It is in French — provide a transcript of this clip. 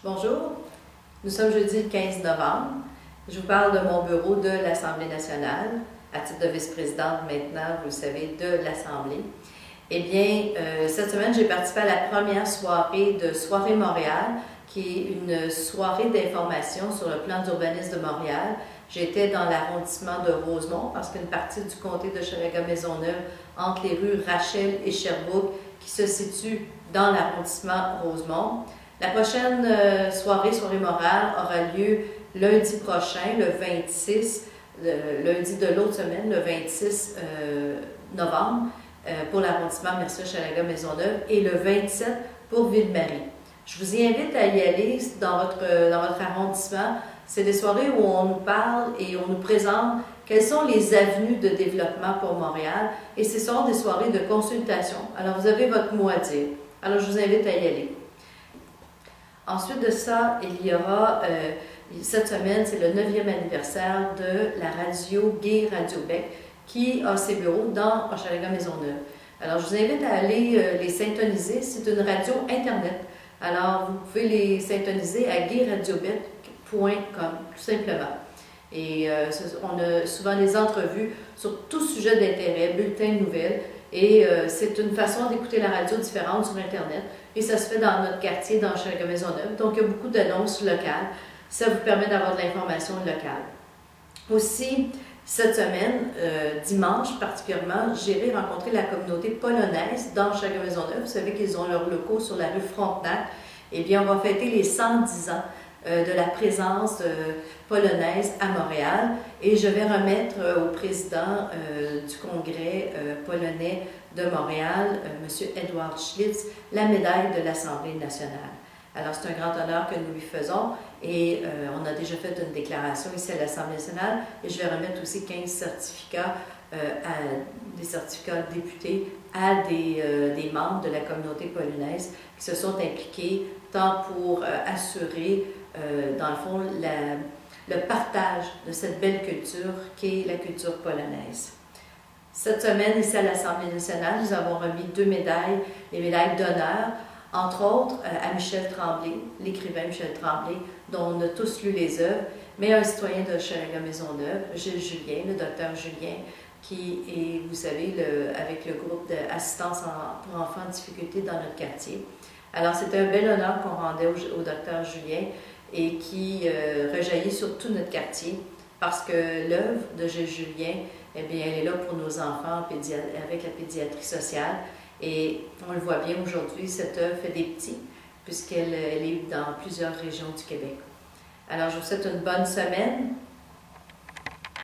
Bonjour, nous sommes jeudi le 15 novembre. Je vous parle de mon bureau de l'Assemblée nationale, à titre de vice-présidente maintenant, vous le savez, de l'Assemblée. Eh bien, cette semaine, j'ai participé à la première soirée de Soirée Montréal, qui est une soirée d'information sur le plan d'urbanisme de Montréal. J'étais dans l'arrondissement de Rosemont, parce qu'une partie du comté de Hochelaga-Maisonneuve, entre les rues Rachel et Sherbrooke, qui se situe dans l'arrondissement Rosemont. La prochaine soirée Montréal aura lieu lundi prochain, le 26, lundi de l'autre semaine, le 26 novembre, pour l'arrondissement Mercier-Hochelaga-Maisonneuve et le 27 pour Ville-Marie. Je vous invite à y aller dans votre arrondissement. C'est des soirées où on nous parle et on nous présente quelles sont les avenues de développement pour Montréal, et ce sont des soirées de consultation. Alors, vous avez votre mot à dire. Alors, je vous invite à y aller. Ensuite de ça, il y aura, cette semaine, c'est le 9e anniversaire de la radio Gay Radio-Bec qui a ses bureaux dans Hochelaga-Maisonneuve. Alors, je vous invite à aller les syntoniser. C'est une radio Internet. Alors, vous pouvez les syntoniser à gayradiobet.com, tout simplement. Et on a souvent des entrevues sur tout sujet d'intérêt, bulletins de nouvelles. Et c'est une façon d'écouter la radio différente sur Internet. Et ça se fait dans notre quartier, dans Hochelaga-Maisonneuve. Donc, il y a beaucoup d'annonces locales. Ça vous permet d'avoir de l'information locale. Aussi, cette semaine, dimanche particulièrement, j'irai rencontrer la communauté polonaise dans Hochelaga-Maisonneuve. Vous savez qu'ils ont leurs locaux sur la rue Frontenac. Eh bien, on va fêter les 110 ans de la présence polonaise à Montréal, et je vais remettre au président du Congrès polonais de Montréal, M. Edward Schlitz, la médaille de l'Assemblée nationale. Alors, c'est un grand honneur que nous lui faisons, et on a déjà fait une déclaration ici à l'Assemblée nationale, et je vais remettre aussi 15 certificats, des certificats de députés à des membres de la communauté polonaise qui se sont impliqués tant pour assurer dans le fond, le partage de cette belle culture qui est la culture polonaise. Cette semaine, ici à l'Assemblée nationale, nous avons remis 2 médailles, les médailles d'honneur, entre autres à Michel Tremblay, l'écrivain Michel Tremblay, dont on a tous lu les œuvres, mais un citoyen de Hochelaga-Maisonneuve, Gilles Julien, le docteur Julien, qui est, vous savez, avec le groupe d'assistance pour enfants en difficulté dans notre quartier. Alors, c'était un bel honneur qu'on rendait au docteur Julien, et qui rejaillit sur tout notre quartier, parce que l'œuvre de Gilles Julien, eh bien, elle est là pour nos enfants avec la pédiatrie sociale, et on le voit bien aujourd'hui, cette œuvre fait des petits, puisqu'elle est dans plusieurs régions du Québec. Alors, je vous souhaite une bonne semaine,